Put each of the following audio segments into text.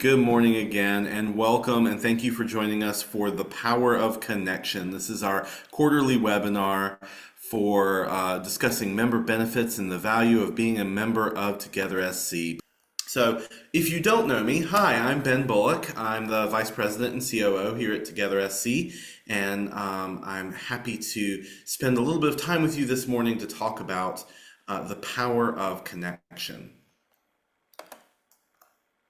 Good morning again, and welcome, and thank you for joining us for the Power of Connection. This is our quarterly webinar for discussing member benefits and the value of being a member of Together SC. So, if you don't know me, hi, I'm Ben Bullock. I'm the Vice President and COO here at Together SC, and I'm happy to spend a little bit of time with you this morning to talk about the power of connection.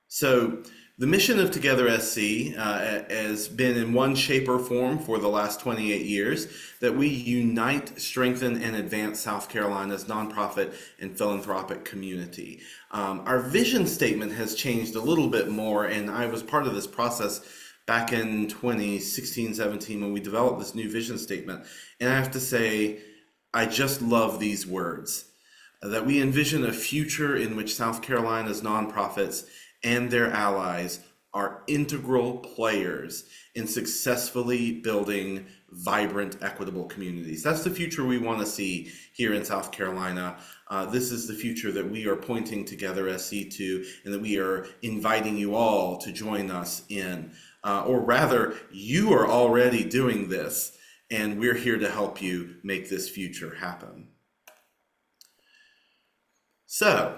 So, the mission of Together SC has been in one shape or form for the last 28 years that we unite, strengthen, and advance South Carolina's nonprofit and philanthropic community. Our vision statement has changed a little bit more, and I was part of this process back in 2016-17 when we developed this new vision statement. And I have to say, I just love these words. That we envision a future in which South Carolina's nonprofits and their allies are integral players in successfully building vibrant, equitable communities. That's the future we want to see here in South Carolina. This is the future that we are pointing Together SC to, and that we are inviting you all to join us in. Or rather, you are already doing this, and we're here to help you make this future happen. So,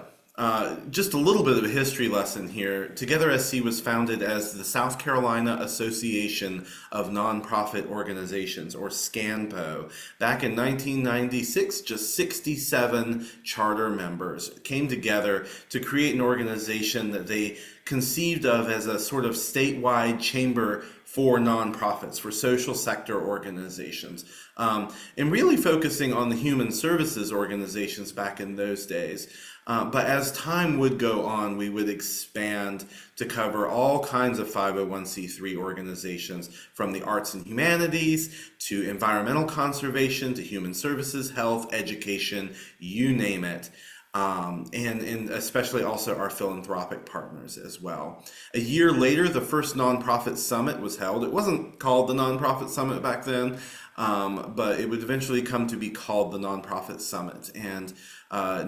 just a little bit of a history lesson here. Together SC was founded as the South Carolina Association of Nonprofit Organizations, or SCANPO. Back in 1996, just 67 charter members came together to create an organization that they conceived of as a sort of statewide chamber for nonprofits, for social sector organizations, and really focusing on the human services organizations back in those days. But as time would go on, we would expand to cover all kinds of 501c3 organizations, from the arts and humanities to environmental conservation to human services, health, education, you name it. And especially also our philanthropic partners as well. A year later, the first nonprofit summit was held. It wasn't called the Nonprofit Summit back then, but it would eventually come to be called the Nonprofit Summit. And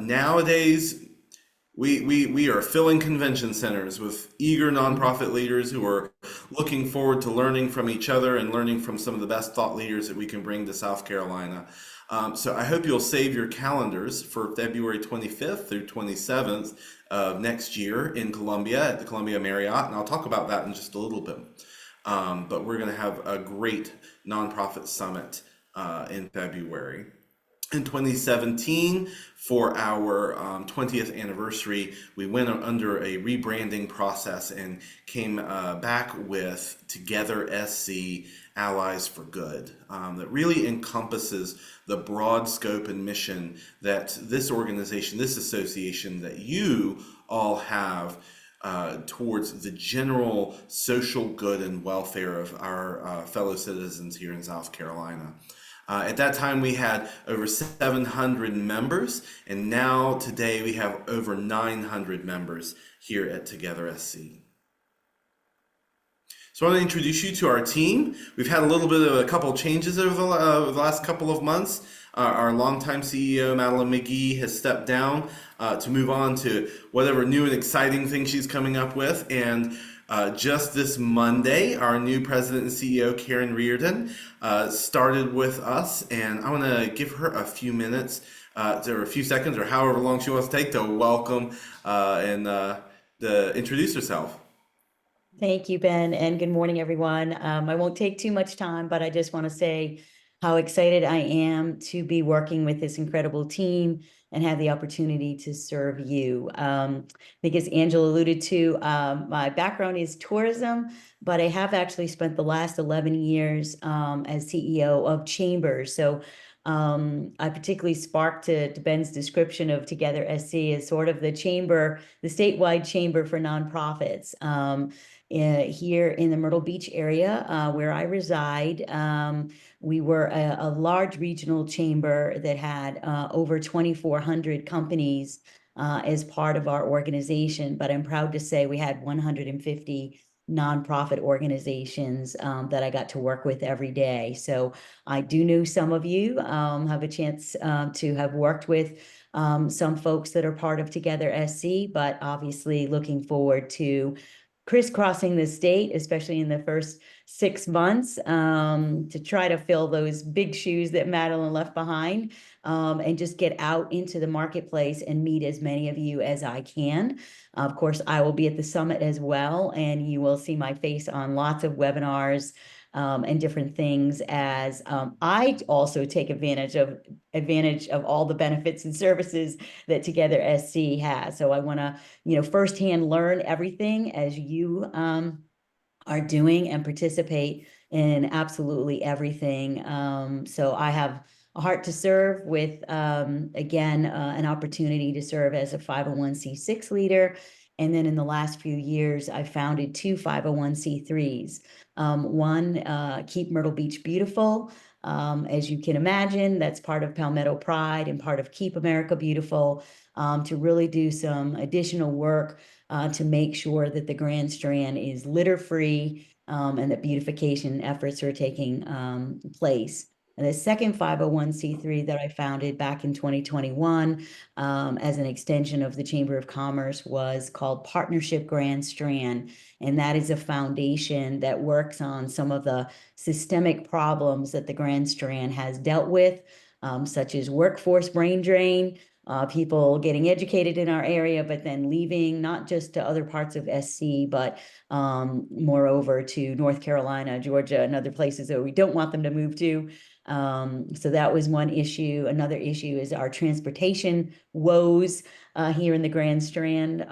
nowadays, we are filling convention centers with eager nonprofit leaders who are looking forward to learning from each other and learning from some of the best thought leaders that we can bring to South Carolina. So I hope you'll save your calendars for February 25th through 27th of next year in Columbia at the Columbia Marriott, and I'll talk about that in just a little bit. But we're going to have a great nonprofit summit in February. In 2017, for our 20th anniversary, we went under a rebranding process and came back with Together SC Allies for Good, that really encompasses the broad scope and mission that this organization, this association, that you all have towards the general social good and welfare of our fellow citizens here in South Carolina. At that time, we had over 700 members, and now today we have over 900 members here at Together SC. So I want to introduce you to our team. We've had a couple changes over the last couple of months. Our longtime CEO, Madeline McGee, has stepped down to move on to whatever new and exciting thing she's coming up with. And just this Monday, our new president and CEO, Karen Reardon, started with us. And I want to give her a few minutes, or a few seconds, or however long she wants to take to welcome and to introduce herself. Thank you, Ben, and good morning, everyone. I won't take too much time, but I just want to say how excited I am to be working with this incredible team and have the opportunity to serve you. I think as Angela alluded to, my background is tourism, but I have actually spent the last 11 years as CEO of Chambers. So I particularly sparked to Ben's description of Together SC as sort of the chamber, the statewide chamber for nonprofits. Here in the Myrtle Beach area where I reside, we were a large regional chamber that had over 2,400 companies as part of our organization, but I'm proud to say we had 150 nonprofit organizations that I got to work with every day. So I do know some of you have a chance to have worked with some folks that are part of Together SC, but obviously looking forward to crisscrossing the state, especially in the first 6 months, to try to fill those big shoes that Madeline left behind, and just get out into the marketplace and meet as many of you as I can. Of course, I will be at the summit as well, and you will see my face on lots of webinars and different things as I also take advantage of all the benefits and services that Together SC has. So I want to, firsthand learn everything as you are doing and participate in absolutely everything. So I have a heart to serve with, again, an opportunity to serve as a 501c6 leader. And then in the last few years, I founded two 501c3s. One, Keep Myrtle Beach Beautiful. As you can imagine, that's part of Palmetto Pride and part of Keep America Beautiful, to really do some additional work to make sure that the Grand Strand is litter free, and that beautification efforts are taking place. And the second 501c3 that I founded back in 2021, as an extension of the Chamber of Commerce, was called Partnership Grand Strand. And that is a foundation that works on some of the systemic problems that the Grand Strand has dealt with, such as workforce brain drain, people getting educated in our area, but then leaving, not just to other parts of SC, but moreover to North Carolina, Georgia, and other places that we don't want them to move to. So that was one issue. Another issue is our transportation woes here in the Grand Strand.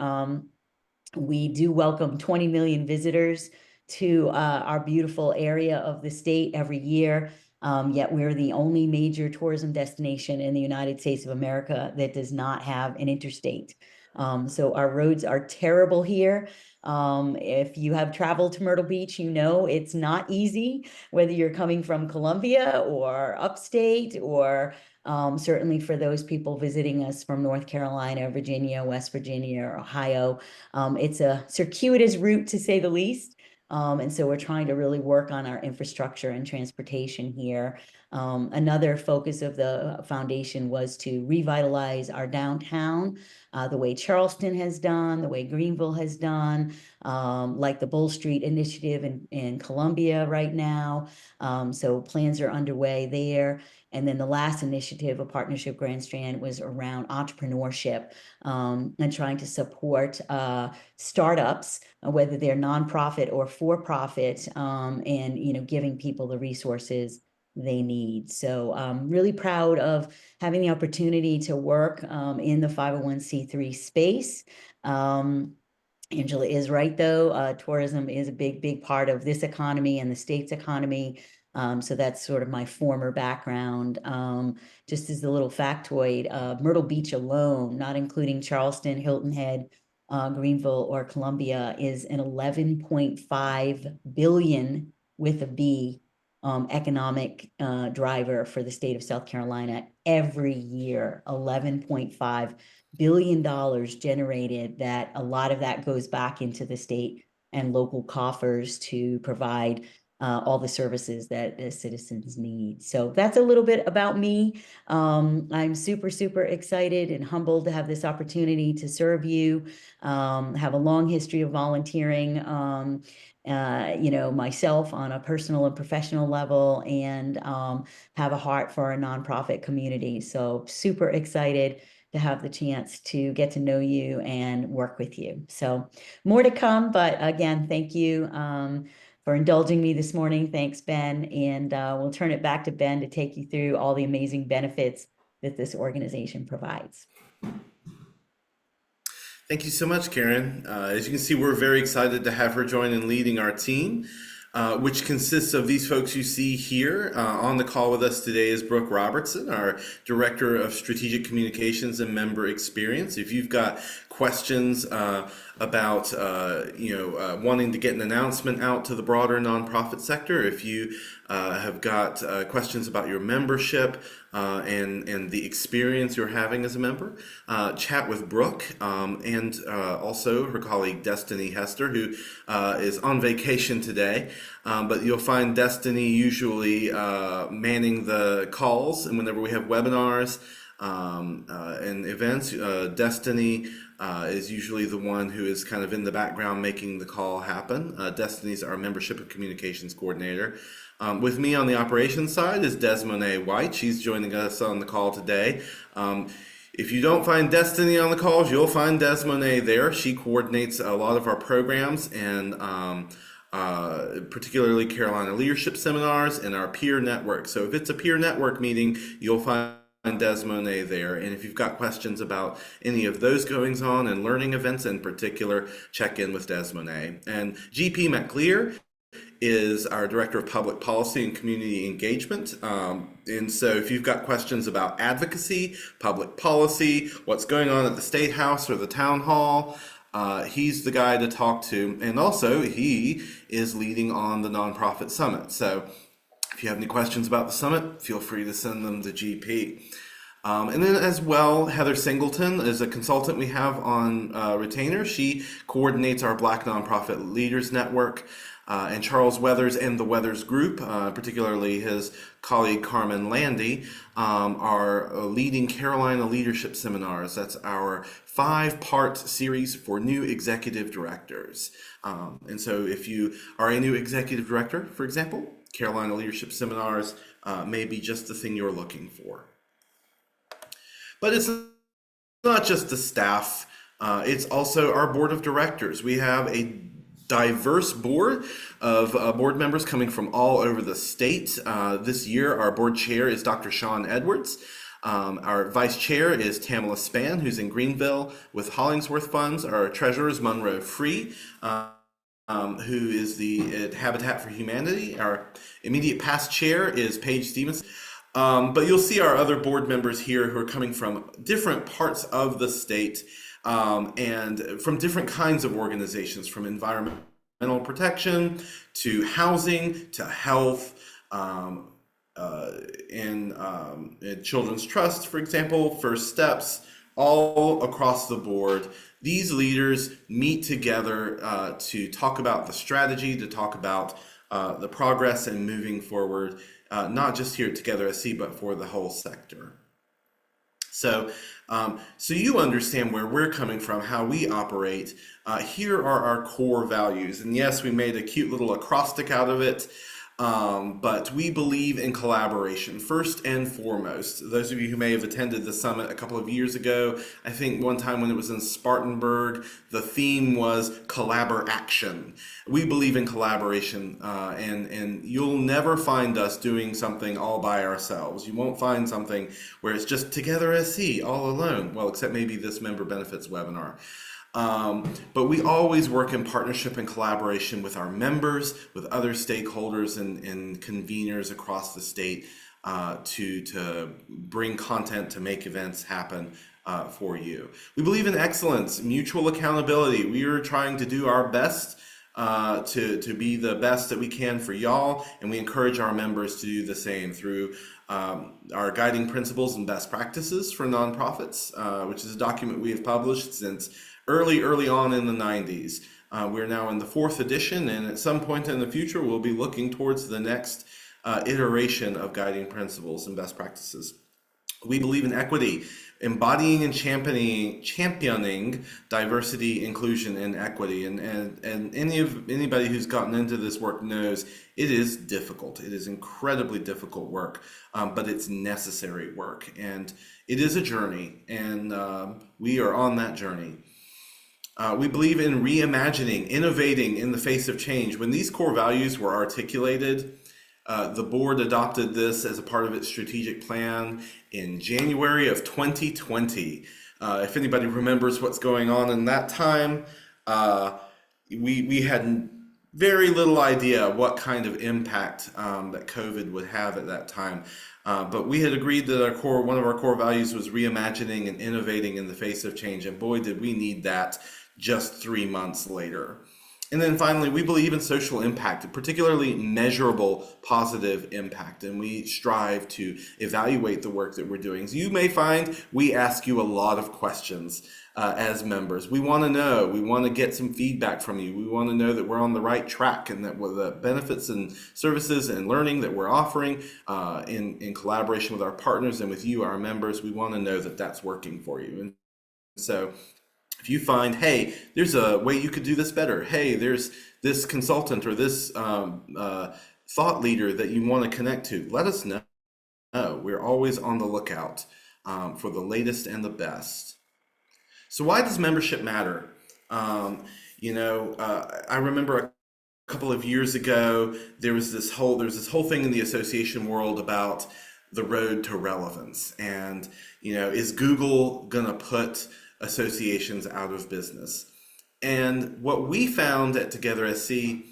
We do welcome 20 million visitors to our beautiful area of the state every year. Yet we're the only major tourism destination in the United States of America that does not have an interstate. So our roads are terrible here. If you have traveled to Myrtle Beach, you know it's not easy, whether you're coming from Columbia or upstate, or certainly for those people visiting us from North Carolina, Virginia, West Virginia, or Ohio. It's a circuitous route, to say the least. And so we're trying to really work on our infrastructure and transportation here. Another focus of the foundation was to revitalize our downtown, the way Charleston has done, the way Greenville has done, like the Bull Street Initiative in Columbia right now. So plans are underway there. And then the last initiative, a partnership Grand Strand, was around entrepreneurship, and trying to support startups, whether they're nonprofit or for-profit, and giving people the resources they need. So I'm really proud of having the opportunity to work in the 501c3 space. Angela is right, though. Tourism is a big part of this economy and the state's economy. So that's sort of my former background. Just as a little factoid, Myrtle Beach alone, not including Charleston, Hilton Head, Greenville, or Columbia, is an 11.5 billion, with a B, economic driver for the state of South Carolina every year. $11.5 billion generated, that a lot of that goes back into the state and local coffers to provide all the services that the citizens need. So that's a little bit about me. I'm super excited and humbled to have this opportunity to serve you. Have a long history of volunteering, myself on a personal and professional level, and have a heart for our nonprofit community. So super excited to have the chance to get to know you and work with you. So more to come, but again, thank you for indulging me this morning. Thanks, Ben. And we'll turn it back to Ben to take you through all the amazing benefits that this organization provides. Thank you so much, Karen. As you can see, we're very excited to have her join in leading our team, which consists of these folks you see here. On the call with us today is Brooke Robertson, our Director of Strategic Communications and Member Experience. If you've got questions about wanting to get an announcement out to the broader nonprofit sector, if you have got questions about your membership and the experience you're having as a member, chat with Brooke, and also her colleague Destiny Hester, who is on vacation today. But you'll find Destiny usually manning the calls, and whenever we have webinars and events, Destiny is usually the one who is kind of in the background making the call happen. Destiny's our membership and communications coordinator. With me on the operations side is Desmond White. She's joining us on the call today. If you don't find Destiny on the calls, you'll find Desmond there. She coordinates a lot of our programs and particularly Carolina Leadership Seminars and our peer network. So if it's a peer network meeting, you'll find Desmond there. And if you've got questions about any of those goings on and learning events in particular, check in with Desmond. And GP McLear is our Director of Public Policy and Community Engagement. And so if you've got questions about advocacy, public policy, what's going on at the State House or the Town Hall, he's the guy to talk to. And also he is leading on the Nonprofit Summit. So if you have any questions about the summit, feel free to send them to GP. And then as well, Heather Singleton is a consultant we have on retainer. She coordinates our Black Nonprofit Leaders Network. And Charles Weathers and the Weathers Group, particularly his colleague Carmen Landy, are leading Carolina Leadership Seminars. That's our 5-part series for new executive directors. And so if you are a new executive director, for example, Carolina Leadership Seminars may be just the thing you're looking for. But it's not just the staff, it's also our board of directors. We have a diverse board of board members coming from all over the state. This year, our board chair is Dr. Sean Edwards. Our vice chair is Tamala Spann, who's in Greenville with Hollingsworth Funds. Our treasurer is Monroe Free, who is the Habitat for Humanity. Our immediate past chair is Paige Stevenson. But you'll see our other board members here who are coming from different parts of the state and from different kinds of organizations, from environmental protection to housing to health and Children's Trust, for example, First Steps, all across the board. These leaders meet together to talk about the strategy, to talk about the progress and moving forward, not just here at Together SC, but for the whole sector. So you understand where we're coming from, how we operate. Here are our core values. And yes, we made a cute little acrostic out of it, but we believe in collaboration first and foremost. Those of you who may have attended the summit a couple of years ago, I think one time when it was in Spartanburg, the theme was collaboration. We believe in collaboration, and you'll never find us doing something all by ourselves. You won't find something where it's just Together SC all alone. Well, except maybe this member benefits webinar. But we always work in partnership and collaboration with our members, with other stakeholders and conveners across the state to bring content, to make events happen for you. We believe in excellence, mutual accountability. We are trying to do our best to be the best that we can for y'all, and we encourage our members to do the same through our guiding principles and best practices for nonprofits, which is a document we have published since early on in the 90s. We're now in the 4th edition, and at some point in the future, we'll be looking towards the next iteration of guiding principles and best practices. We believe in equity, embodying and championing diversity, inclusion, and equity. And anybody who's gotten into this work knows it is difficult. It is incredibly difficult work, but it's necessary work. And it is a journey, and we are on that journey. We believe in reimagining, innovating in the face of change. When these core values were articulated, the board adopted this as a part of its strategic plan in January of 2020. If anybody remembers what's going on in that time, we had very little idea what kind of impact that COVID would have at that time. But we had agreed that one of our core values was reimagining and innovating in the face of change. And boy, did we need that just 3 months later. And then finally, we believe in social impact, particularly measurable positive impact, and we strive to evaluate the work that we're doing. So you may find we ask you a lot of questions as members. We want to know, we want to get some feedback from you. We want to know that we're on the right track and that the benefits and services and learning that we're offering in collaboration with our partners and with you, our members, we want to know that that's working for you. And so If you find, hey, there's a way you could do this better. Hey, there's this consultant or this thought leader that you want to connect to, let us know. We're always on the lookout for the latest and the best. So why does membership matter? I remember a couple of years ago there was this whole thing in the association world about the road to relevance, and is Google gonna put associations out of business? And what we found at Together SC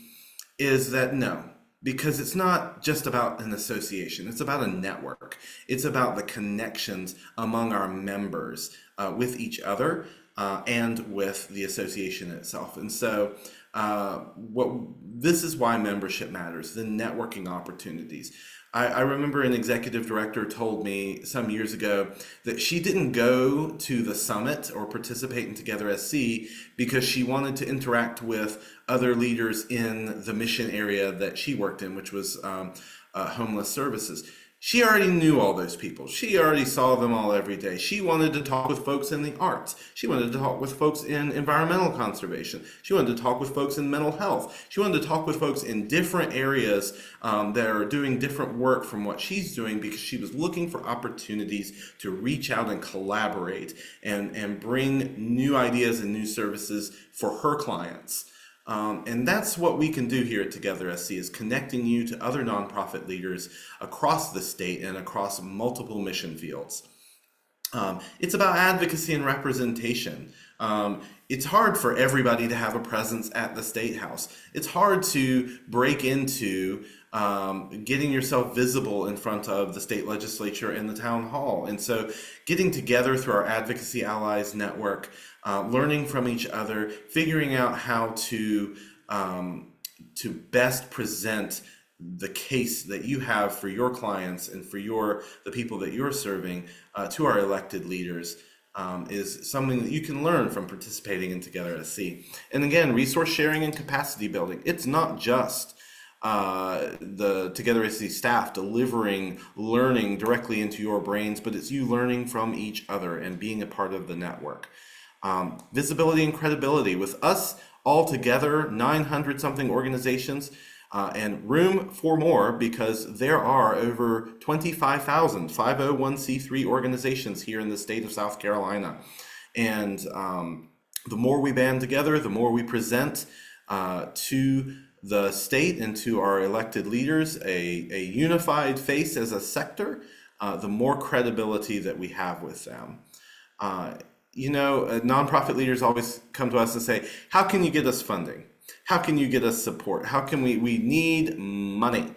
is that no, because it's not just about an association, it's about a network. It's about the connections among our members with each other and with the association itself. And so, what this is why membership matters, the networking opportunities. I remember an executive director told me some years ago that she didn't go to the summit or participate in Together SC because she wanted to interact with other leaders in the mission area that she worked in, which was homeless services. She already knew all those people. She already saw them all every day. She wanted to talk with folks in the arts. She wanted to talk with folks in environmental conservation. She wanted to talk with folks in mental health. She wanted to talk with folks in different areas that are doing different work from what she's doing, because she was looking for opportunities to reach out and collaborate and bring new ideas and new services for her clients. And that's what we can do here at Together SC, is connecting you to other nonprofit leaders across the state and across multiple mission fields. It's about advocacy and representation. It's hard for everybody to have a presence at the State House. It's hard to break into getting yourself visible in front of the state legislature and the town hall. And so getting together through our Advocacy Allies network, learning from each other, figuring out how to best present the case that you have for your clients and for the people that you're serving to our elected leaders is something that you can learn from participating in Together SC. And again, resource sharing and capacity building. It's not just the Together SC staff delivering learning directly into your brains, but it's you learning from each other and being a part of the network. Visibility and credibility. With us all together, 900 something organizations, and room for more, because there are over 25,000 501c3 organizations here in the state of South Carolina. And the more we band together, the more we present to the state and to our elected leaders a unified face as a sector, the more credibility that we have with them. Nonprofit leaders always come to us and say, how can you get us funding? How can you get us support? How can we need money?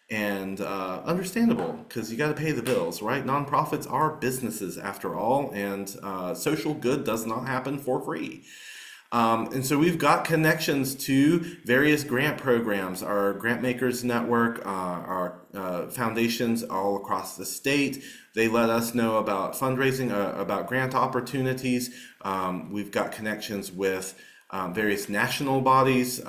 And understandable, because you got to pay the bills, right? Nonprofits are businesses after all, and social good does not happen for free. And so we've got connections to various grant programs, our Grant Makers Network, our foundations all across the state. They let us know about fundraising, about grant opportunities. We've got connections with various national bodies.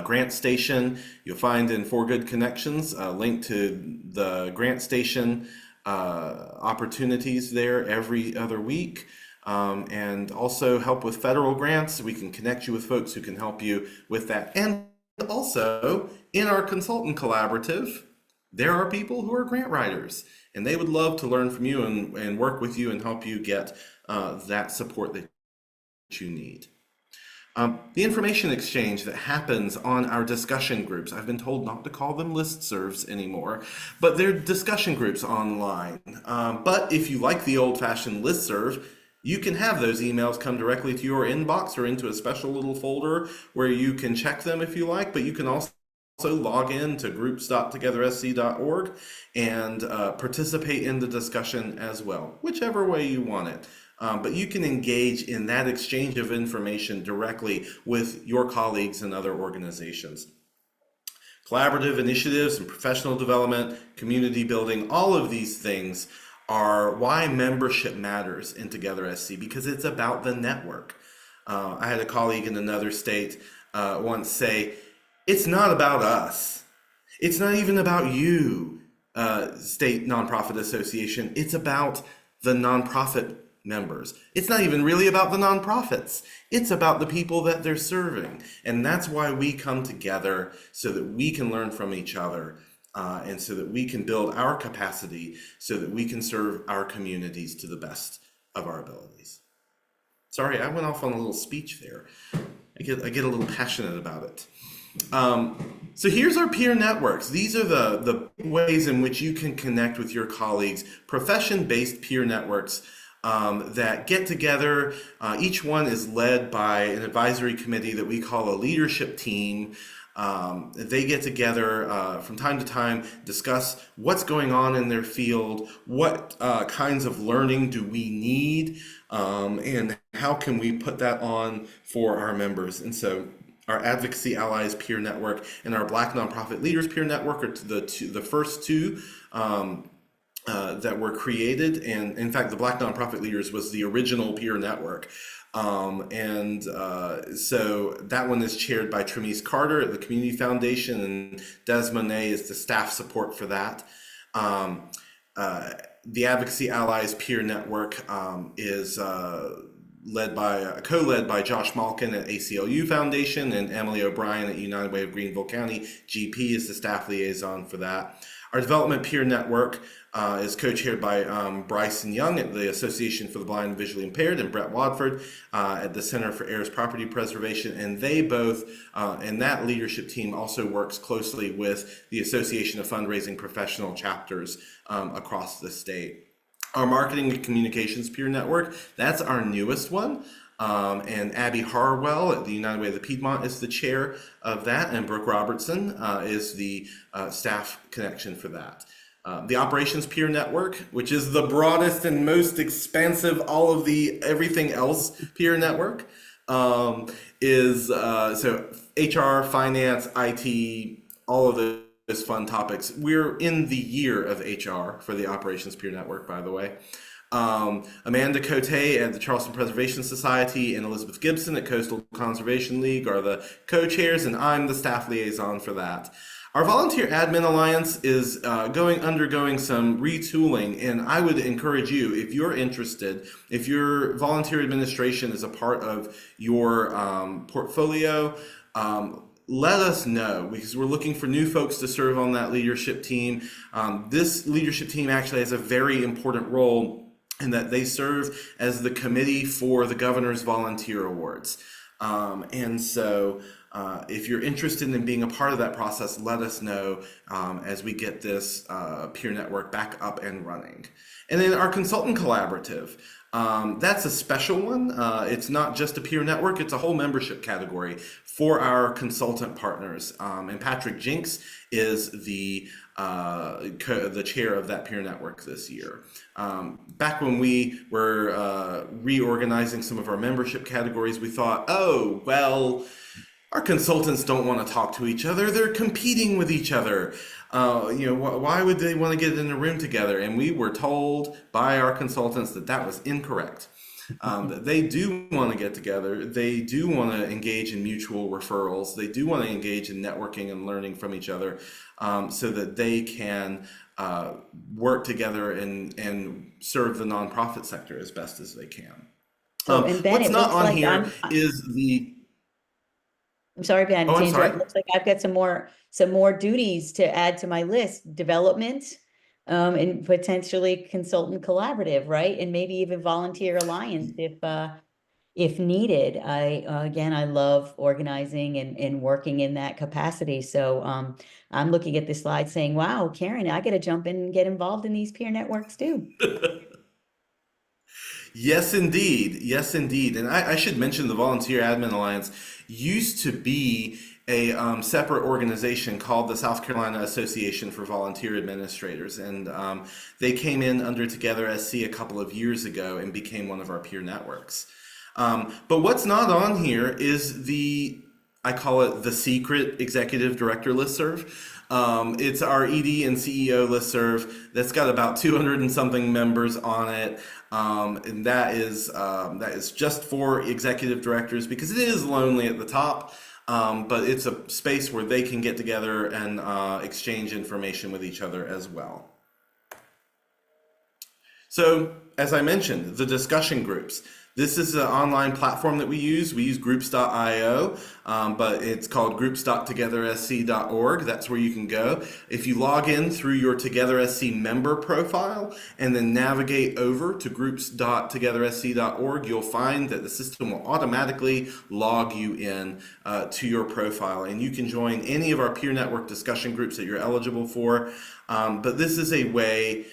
Grant Station, you'll find in For Good Connections a link to the Grant Station opportunities there every other week. And also help with federal grants. We can connect you with folks who can help you with that. And also, in our consultant collaborative, there are people who are grant writers, and they would love to learn from you and work with you and help you get that support that you need. The information exchange that happens on our discussion groups, I've been told not to call them listservs anymore, but they're discussion groups online. But if you like the old-fashioned listserv, you can have those emails come directly to your inbox or into a special little folder where you can check them if you like, but you can also log in to groups.togethersc.org and participate in the discussion as well, whichever way you want it. But you can engage in that exchange of information directly with your colleagues and other organizations. Collaborative initiatives and professional development, community building, all of these things are why membership matters in Together SC, because it's about the network. I had a colleague in another state once say, it's not about us. It's not even about you, state nonprofit association. It's about the nonprofit members. It's not even really about the nonprofits. It's about the people that they're serving. And that's why we come together, so that we can learn from each other, and so that we can build our capacity so that we can serve our communities to the best of our abilities. Sorry, I went off on a little speech there. I get a little passionate about it. So here's our peer networks. These are the ways in which you can connect with your colleagues, profession-based peer networks that get together. Each one is led by an advisory committee that we call a leadership team. They get together from time to time, discuss what's going on in their field, what kinds of learning do we need, and how can we put that on for our members. And so our Advocacy Allies peer network and our Black Nonprofit Leaders peer network are the first two that were created. And in fact, the Black Nonprofit Leaders was the original peer network. So that one is chaired by Tremise Carter at the Community Foundation, and Des Monet is the staff support for that. The Advocacy Allies peer network is co-led by Josh Malkin at ACLU Foundation and Emily O'Brien at United Way of Greenville County. GP is the staff liaison for that. Our development peer network is co-chaired by Bryson Young at the Association for the Blind and Visually Impaired, and Brett Wadford at the Center for Heirs Property Preservation. And they both, and that leadership team also works closely with the Association of Fundraising Professional Chapters across the state. Our marketing and communications peer network, that's our newest one. And Abby Harwell at the United Way of the Piedmont is the chair of that, and Brooke Robertson is the staff connection for that. The Operations Peer Network, which is the broadest and most expansive, all of the everything else peer network, is so HR, finance, IT, all of those fun topics. We're in the year of HR for the Operations Peer Network, by the way. Amanda Cote at the Charleston Preservation Society and Elizabeth Gibson at Coastal Conservation League are the co-chairs, and I'm the staff liaison for that. Our Volunteer Admin Alliance is undergoing some retooling, and I would encourage you, if you're interested, if your volunteer administration is a part of your portfolio, let us know, because we're looking for new folks to serve on that leadership team. This leadership team actually has a very important role in that they serve as the committee for the Governor's Volunteer Awards. And so if you're interested in being a part of that process, let us know as we get this peer network back up and running. And then our Consultant Collaborative. That's a special one. It's not just a peer network, it's a whole membership category for our consultant partners. And Patrick Jinks is the chair of that peer network this year. Back when we were reorganizing some of our membership categories, we thought, oh, well, our consultants don't want to talk to each other. They're competing with each other. Why would they want to get in a room together? And we were told by our consultants that that was incorrect. That they do want to get together. They do want to engage in mutual referrals. They do want to engage in networking and learning from each other, so that they can work together and serve the nonprofit sector as best as they can. And Ben, What's it not looks on like here is the. I'm sorry, Ben, Oh, to I'm interrupt. sorry. It looks like I've got some more duties to add to my list. Development, and potentially consultant collaborative, right? And maybe even volunteer alliance if needed. I love organizing and working in that capacity. So I'm looking at this slide saying, wow, Karen, I got to jump in and get involved in these peer networks too. Yes, indeed. Yes, indeed. And I should mention the Volunteer Admin Alliance used to be a separate organization called the South Carolina Association for Volunteer Administrators. And they came in under Together SC a couple of years ago and became one of our peer networks. But what's not on here is I call it the secret executive director listserv. It's our ED and CEO listserv that's got about 200 and something members on it. And that is just for executive directors, because it is lonely at the top. But it's a space where they can get together and exchange information with each other as well. So, as I mentioned, the discussion groups. This is an online platform that we use. We use groups.io, but it's called groups.togethersc.org. That's where you can go. If you log in through your TogetherSC member profile and then navigate over to groups.togethersc.org, you'll find that the system will automatically log you in to your profile. And you can join any of our peer network discussion groups that you're eligible for. But this is a way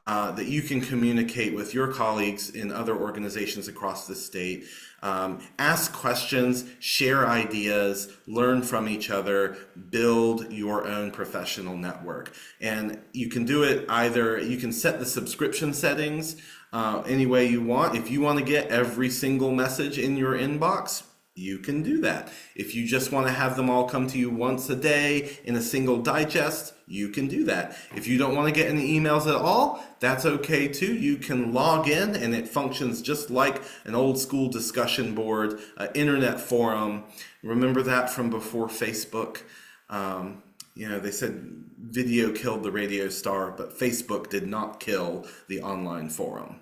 that you can communicate with your colleagues in other organizations across the state. Ask questions, share ideas, learn from each other, build your own professional network. And you can do it either, you can set the subscription settings any way you want. If you want to get every single message in your inbox, you can do that. If you just want to have them all come to you once a day in a single digest, you can do that. If you don't want to get any emails at all, that's okay too. You can log in and it functions just like an old school discussion board, internet forum. Remember that from before Facebook? They said video killed the radio star, but Facebook did not kill the online forum.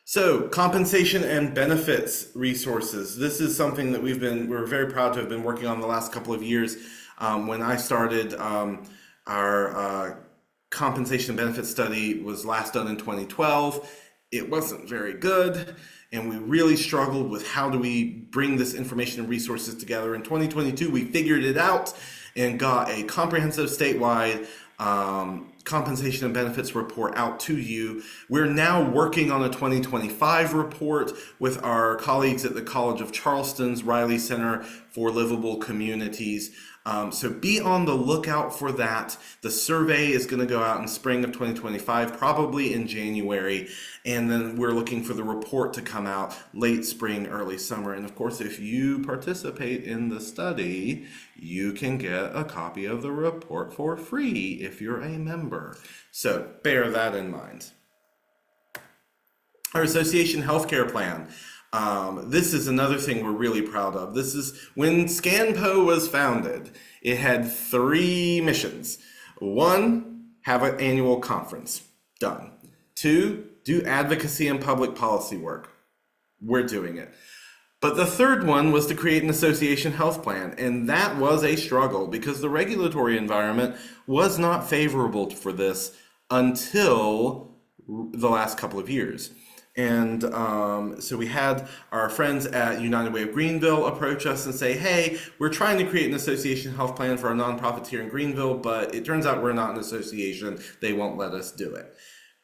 So, compensation and benefits resources. This is something that we're very proud to have been working on the last couple of years. When I started, our compensation and benefits study was last done in 2012. It wasn't very good, and we really struggled with how do we bring this information and resources together. In 2022, we figured it out and got a comprehensive statewide compensation and benefits report out to you. We're now working on a 2025 report with our colleagues at the College of Charleston's Riley Center for Livable Communities. So be on the lookout for that. The survey is going to go out in spring of 2025, probably in January. And then we're looking for the report to come out late spring, early summer. And of course, if you participate in the study, you can get a copy of the report for free if you're a member. So bear that in mind. Our association healthcare plan. This is another thing we're really proud of. This is when ScanPo was founded. It had 3 missions. 1, have an annual conference. Done. 2, do advocacy and public policy work. We're doing it. But the third one was to create an association health plan, and that was a struggle because the regulatory environment was not favorable for this until the last couple of years. And so we had our friends at United Way of Greenville approach us and say, hey, we're trying to create an association health plan for our nonprofits here in Greenville, but it turns out we're not an association. They won't let us do it.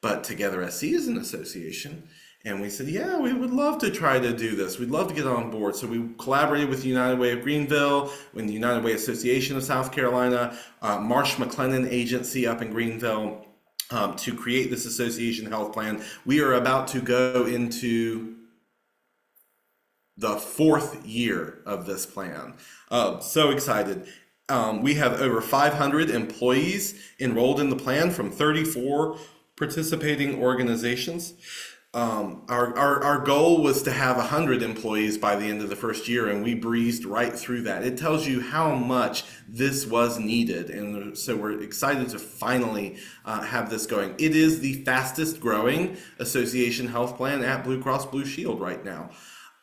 But Together SC is an association. And we said, yeah, we would love to try to do this. We'd love to get on board. So we collaborated with the United Way of Greenville, with the United Way Association of South Carolina, Marsh McLennan Agency up in Greenville, to create this association health plan. We are about to go into the 4th year of this plan. So excited. We have over 500 employees enrolled in the plan from 34 participating organizations. Our goal was to have 100 employees by the end of the first year, and we breezed right through that. It tells you how much this was needed, and so we're excited to finally have this going. It is the fastest growing association health plan at Blue Cross Blue Shield right now.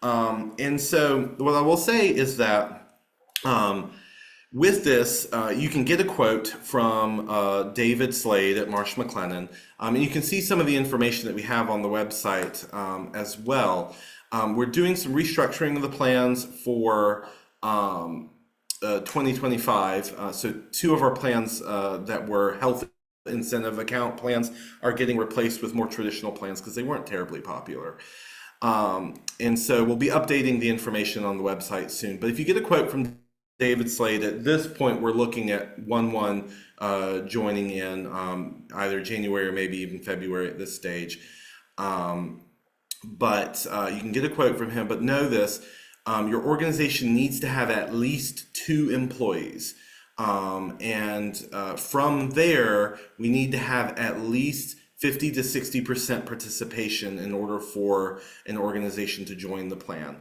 And so what I will say is that with this, you can get a quote from David Slade at Marsh McLennan, and you can see some of the information that we have on the website as well. We're doing some restructuring of the plans for 2025. So 2 of our plans that were health incentive account plans are getting replaced with more traditional plans because they weren't terribly popular. And so we'll be updating the information on the website soon. But if you get a quote from David Slade, at this point, we're looking at 1/1 joining in either January or maybe even February at this stage. But you can get a quote from him, but know this, your organization needs to have at least 2 employees. And from there, we need to have at least 50 to 60% participation in order for an organization to join the plan.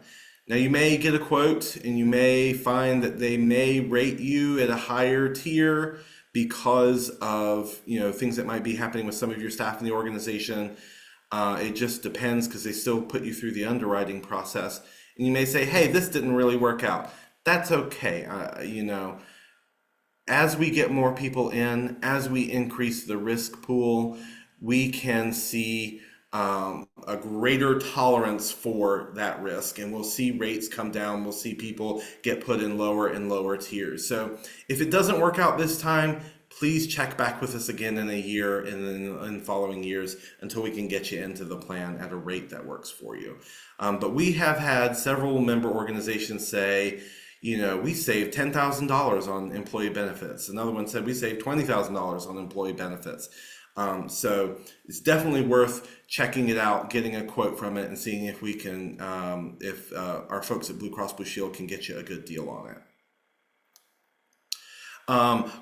Now, you may get a quote and you may find that they may rate you at a higher tier, because of things that might be happening with some of your staff in the organization. It just depends because they still put you through the underwriting process. And you may say, hey, this didn't really work out. That's okay. As we get more people in, as we increase the risk pool, we can see a greater tolerance for that risk, and we'll see rates come down. We'll see people get put in lower and lower tiers. So if it doesn't work out this time, please check back with us again in a year and then in following years until we can get you into the plan at a rate that works for you. But we have had several member organizations say, we saved $10,000 on employee benefits. Another one said we saved $20,000 on employee benefits. So it's definitely worth checking it out, getting a quote from it, and seeing if we can, if our folks at Blue Cross Blue Shield can get you a good deal on it.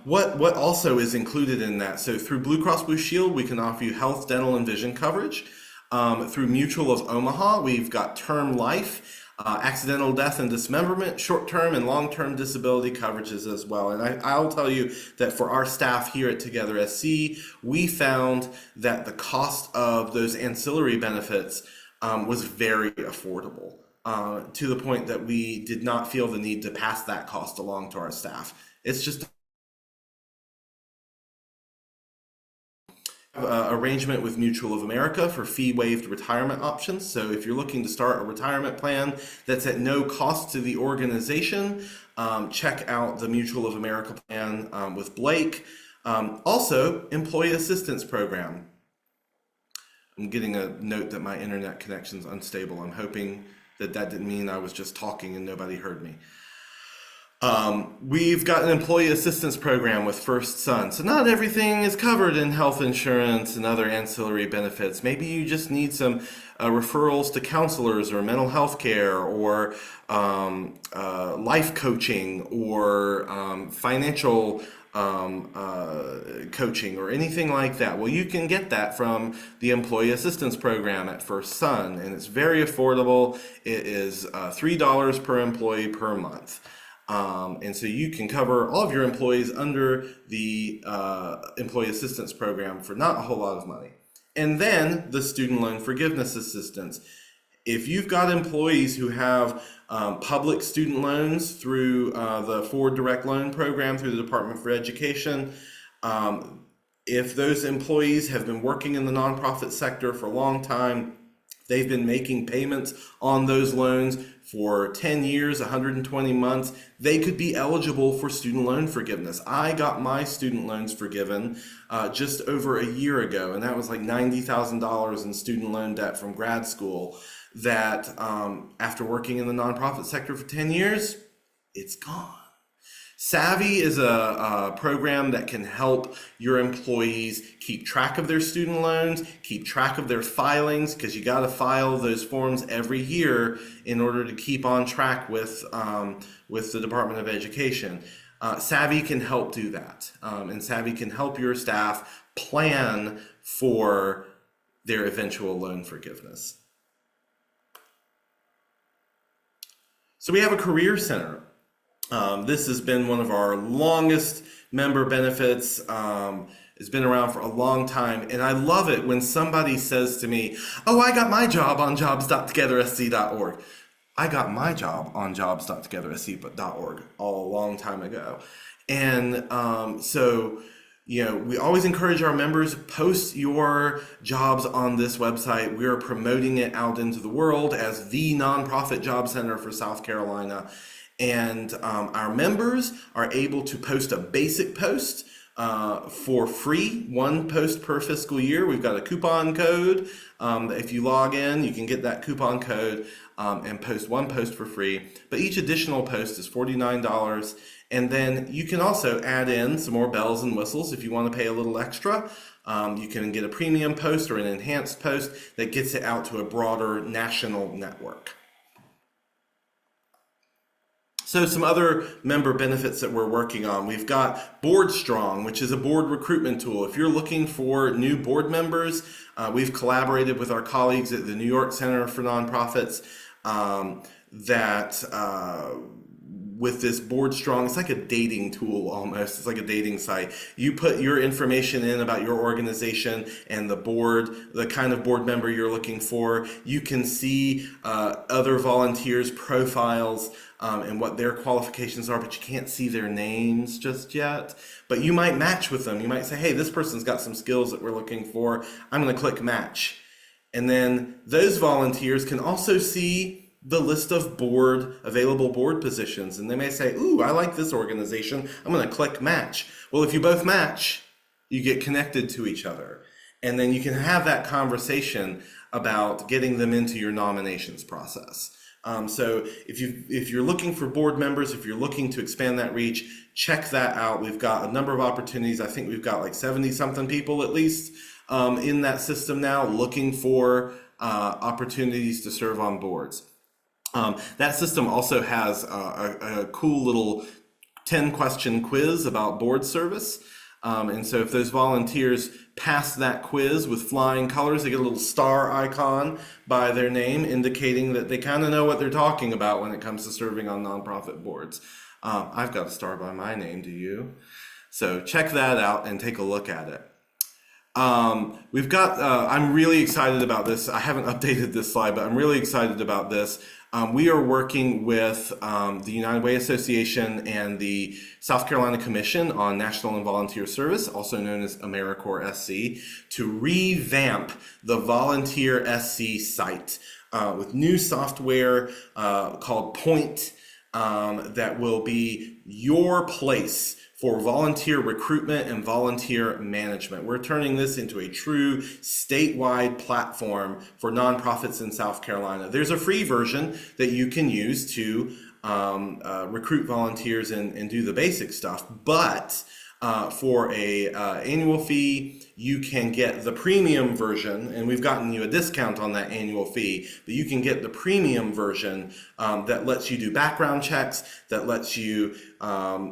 What also is included in that? So through Blue Cross Blue Shield, we can offer you health, dental, and vision coverage. Through Mutual of Omaha, we've got term life, accidental death and dismemberment, short-term and long-term disability coverages as well. And I'll tell you that for our staff here at Together SC, we found that the cost of those ancillary benefits was very affordable, to the point that we did not feel the need to pass that cost along to our staff. It's just arrangement with Mutual of America for fee-waived retirement options. So if you're looking to start a retirement plan that's at no cost to the organization, check out the Mutual of America plan with Blake. Also, Employee Assistance Program. I'm getting a note that my internet connection's unstable. I'm hoping that didn't mean I was just talking and nobody heard me. We've got an employee assistance program with First Son. So not everything is covered in health insurance and other ancillary benefits. Maybe you just need some referrals to counselors or mental health care or life coaching or financial coaching or anything like that. Well, you can get that from the employee assistance program at First Son, and it's very affordable. It is $3 per employee per month. And so you can cover all of your employees under the employee assistance program for not a whole lot of money. And then the student loan forgiveness assistance. If you've got employees who have public student loans through the Ford Direct Loan Program through the Department for Education, if those employees have been working in the nonprofit sector for a long time, they've been making payments on those loans for 10 years, 120 months, they could be eligible for student loan forgiveness. I got my student loans forgiven just over a year ago, and that was like $90,000 in student loan debt from grad school that after working in the nonprofit sector for 10 years, it's gone. Savvy is a program that can help your employees keep track of their student loans, keep track of their filings, because you got to file those forms every year in order to keep on track with the Department of Education. Savvy can help do that, and Savvy can help your staff plan for their eventual loan forgiveness. So we have a career center. This has been one of our longest member benefits. It's been around for a long time, and I love it when somebody says to me, oh, I got my job on jobs.togethersc.org. I got my job on jobs.togethersc.org a long time ago. And so we always encourage our members, post your jobs on this website. We are promoting it out into the world as the nonprofit job center for South Carolina. And our members are able to post a basic post for free, one post per fiscal year. We've got a coupon code. If you log in, you can get that coupon code and post one post for free. But each additional post is $49. And then you can also add in some more bells and whistles if you want to pay a little extra. You can get a premium post or an enhanced post that gets it out to a broader national network. So some other member benefits that we're working on. We've got Board Strong, which is a board recruitment tool. If you're looking for new board members, we've collaborated with our colleagues at the New York Center for Nonprofits that with this Board Strong. It's like a dating tool almost. It's like a dating site. You put your information in about your organization and the board, the kind of board member you're looking for. You can see other volunteers' profiles and what their qualifications are, but you can't see their names just yet. But you might match with them. You might say, hey, this person's got some skills that we're looking for. I'm going to click match. And then those volunteers can also see the list of available board positions. And they may say, ooh, I like this organization. I'm going to click match. Well, if you both match, you get connected to each other. And then you can have that conversation about getting them into your nominations process. So if you're looking for board members, if you're looking to expand that reach, check that out. We've got a number of opportunities. I think we've got like 70 something people at least in that system now looking for opportunities to serve on boards. That system also has a cool little 10-question quiz about board service. And so if those volunteers pass that quiz with flying colors, they get a little star icon by their name indicating that they kind of know what they're talking about when it comes to serving on nonprofit boards. I've got a star by my name, do you? So check that out and take a look at it. We've got, I'm really excited about this. I haven't updated this slide, but I'm really excited about this. We are working with the United Way Association and the South Carolina Commission on National and Volunteer Service, also known as AmeriCorps SC, to revamp the Volunteer SC site with new software called Point that will be your place for volunteer recruitment and volunteer management. We're turning this into a true statewide platform for nonprofits in South Carolina. There's a free version that you can use to recruit volunteers and do the basic stuff, but for a annual fee, you can get the premium version, and we've gotten you a discount on that annual fee, but you can get the premium version that lets you do background checks, that lets you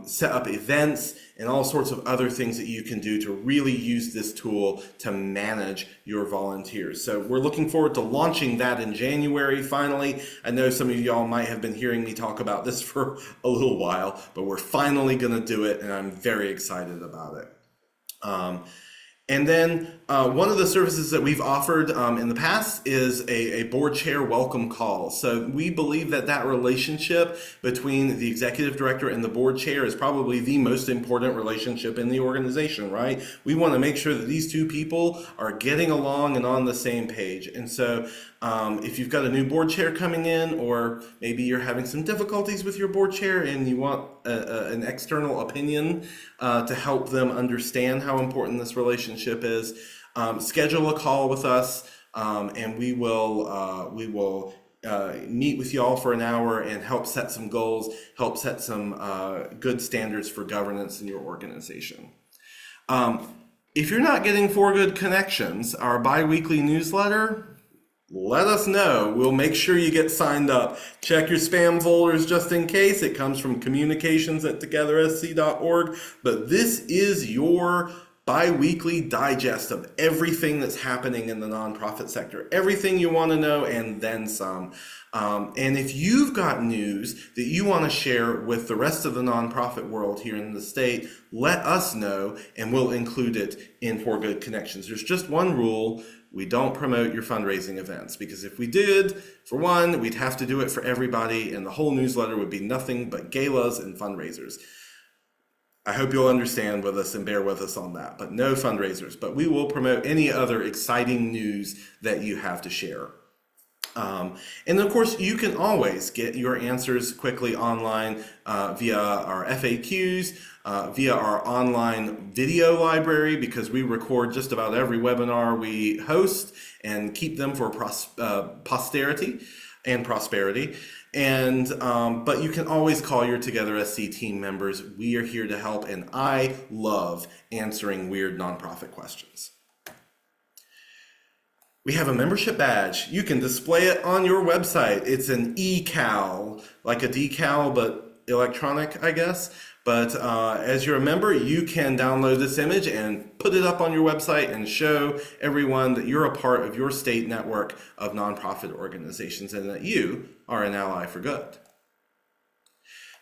set up events, and all sorts of other things that you can do to really use this tool to manage your volunteers. So we're looking forward to launching that in January finally. I know some of y'all might have been hearing me talk about this for a little while, but we're finally going to do it, and I'm very excited about it. And then one of the services that we've offered in the past is a board chair welcome call. So we believe that that relationship between the executive director and the board chair is probably the most important relationship in the organization, right? We want to make sure that these two people are getting along and on the same page. And so if you've got a new board chair coming in, or maybe you're having some difficulties with your board chair and you want an external opinion to help them understand how important this relationship is, schedule a call with us, and we will meet with y'all for an hour and help set some goals, help set some good standards for governance in your organization. If you're not getting 4 Good Connections, our bi-weekly newsletter, let us know. We'll make sure you get signed up. Check your spam folders just in case. It comes from communications@togethersc.org. But this is your bi-weekly digest of everything that's happening in the nonprofit sector. Everything you want to know and then some. And if you've got news that you want to share with the rest of the nonprofit world here in the state, let us know and we'll include it in 4 Good Connections. There's just one rule. We don't promote your fundraising events, because if we did, for one, we'd have to do it for everybody and the whole newsletter would be nothing but galas and fundraisers. I hope you'll understand with us and bear with us on that, but no fundraisers. But we will promote any other exciting news that you have to share. And of course, you can always get your answers quickly online via our FAQs, via our online video library, because we record just about every webinar we host and keep them for posterity and prosperity. And but you can always call your Together SC team members. We are here to help, and I love answering weird nonprofit questions. We have a membership badge. You can display it on your website. It's an e-cal, like a decal, but electronic, I guess. But as you're a member, you can download this image and put it up on your website and show everyone that you're a part of your state network of nonprofit organizations and that you are an ally for good.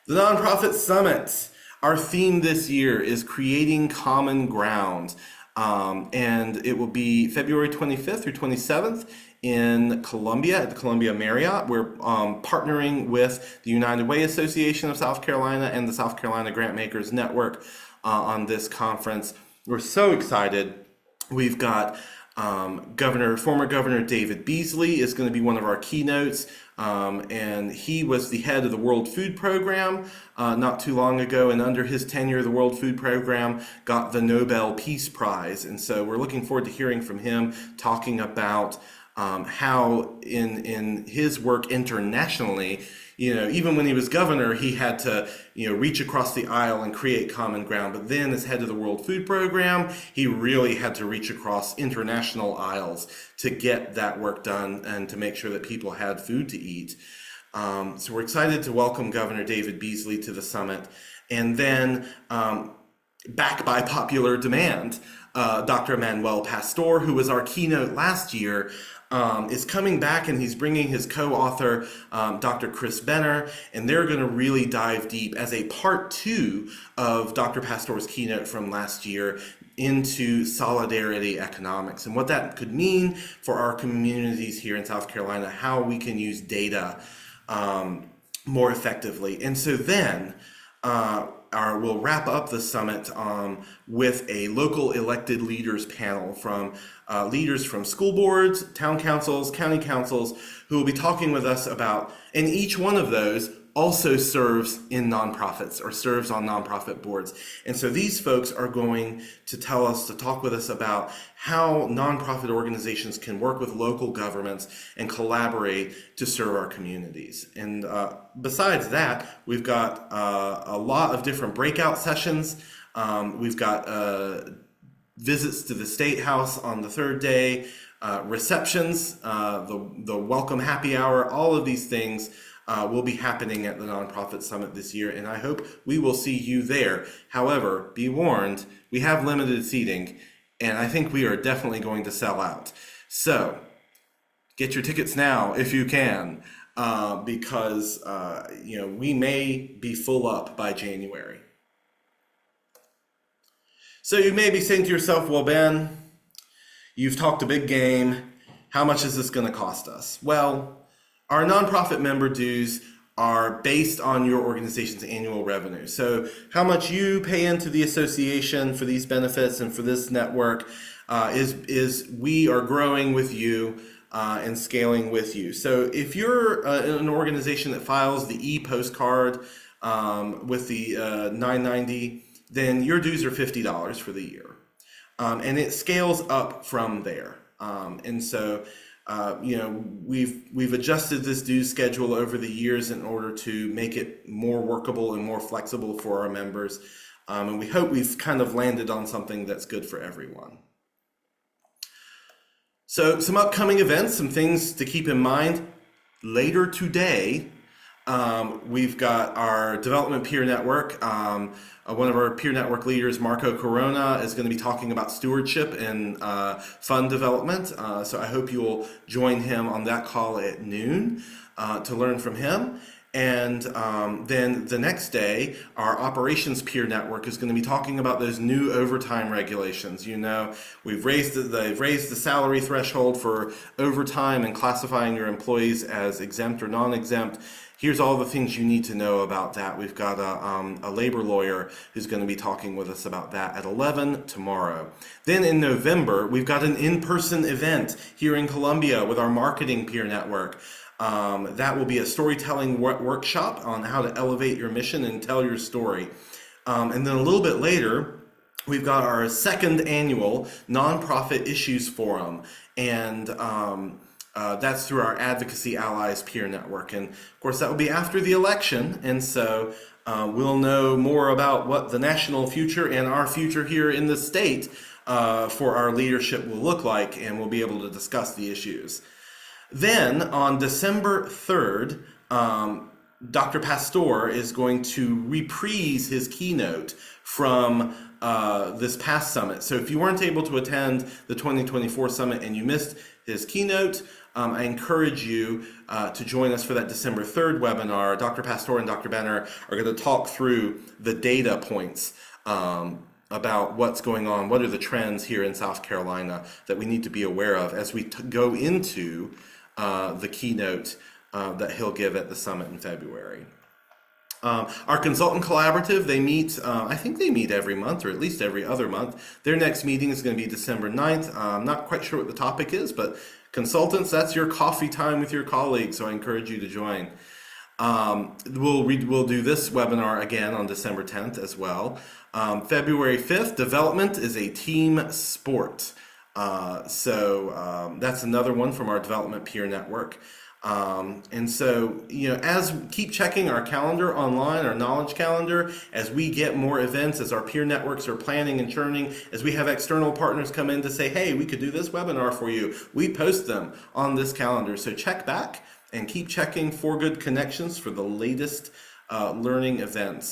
The Nonprofit Summit. Our theme this year is creating common ground. And it will be February 25th through 27th in Columbia at the Columbia Marriott. We're partnering with the United Way Association of South Carolina and the South Carolina Grantmakers Network on this conference. We're so excited. We've got former Governor David Beasley is going to be one of our keynotes, and he was the head of the World Food Program not too long ago, and under his tenure, the World Food Program got the Nobel Peace Prize, and so we're looking forward to hearing from him, talking about how in his work internationally, even when he was governor, he had to, reach across the aisle and create common ground. But then as head of the World Food Program, he really had to reach across international aisles to get that work done and to make sure that people had food to eat. So we're excited to welcome Governor David Beasley to the summit. And then, back by popular demand, Dr. Emmanuel Pastor, who was our keynote last year, is coming back, and he's bringing his co-author, Dr. Chris Benner, and they're going to really dive deep as a part 2 of Dr. Pastor's keynote from last year into solidarity economics and what that could mean for our communities here in South Carolina, how we can use data more effectively. And so then we'll wrap up the summit with a local elected leaders panel from leaders from school boards, town councils, county councils, who will be talking with us about, and each one of those also serves in nonprofits or serves on nonprofit boards. And so these folks are going to talk with us about how nonprofit organizations can work with local governments and collaborate to serve our communities. And besides that, we've got a lot of different breakout sessions. We've got visits to the State House on the 3rd day, receptions, the welcome happy hour, all of these things will be happening at the Nonprofit Summit this year, and I hope we will see you there. However, be warned, we have limited seating, and I think we are definitely going to sell out. So, get your tickets now if you can, because we may be full up by January. So you may be saying to yourself, well, Ben, you've talked a big game. How much is this going to cost us? Well, our nonprofit member dues are based on your organization's annual revenue. So how much you pay into the association for these benefits and for this network is we are growing with you and scaling with you. So if you're an organization that files the e-postcard with the $9.90, then your dues are $50 for the year. And it scales up from there. And so we've adjusted this dues schedule over the years in order to make it more workable and more flexible for our members. And we hope we've kind of landed on something that's good for everyone. So some upcoming events, some things to keep in mind. Later today, we've got our development peer network. One of our peer network leaders, Marco Corona, is going to be talking about stewardship and fund development. So I hope you will join him on that call at noon to learn from him. And then the next day, our operations peer network is going to be talking about those new overtime regulations. They've raised the salary threshold for overtime and classifying your employees as exempt or non-exempt. Here's all the things you need to know about that. We've got a labor lawyer who's going to be talking with us about that at 11 tomorrow. Then in November, we've got an in-person event here in Columbia with our marketing peer network. That will be a storytelling workshop on how to elevate your mission and tell your story. And then a little bit later, we've got our second annual Nonprofit Issues Forum. And that's through our Advocacy Allies peer network. And of course, that will be after the election. And so we'll know more about what the national future and our future here in the state for our leadership will look like, and we'll be able to discuss the issues. Then on December 3rd, Dr. Pastor is going to reprise his keynote from this past summit. So if you weren't able to attend the 2024 summit and you missed his keynote, I encourage you to join us for that December 3rd webinar. Dr. Pastor and Dr. Benner are going to talk through the data points about what's going on, what are the trends here in South Carolina that we need to be aware of as we go into the keynote that he'll give at the summit in February. Our consultant collaborative, they meet, I think they meet every month or at least every other month. Their next meeting is going to be December 9th. I'm not quite sure what the topic is, but consultants, that's your coffee time with your colleagues, so I encourage you to join. We'll do this webinar again on December 10th as well. February 5th, development is a team sport. So that's another one from our development peer network. And so, keep checking our calendar online, our knowledge calendar, as we get more events, as our peer networks are planning and churning, as we have external partners come in to say, hey, we could do this webinar for you. We post them on this calendar. So check back and keep checking for good connections for the latest learning events.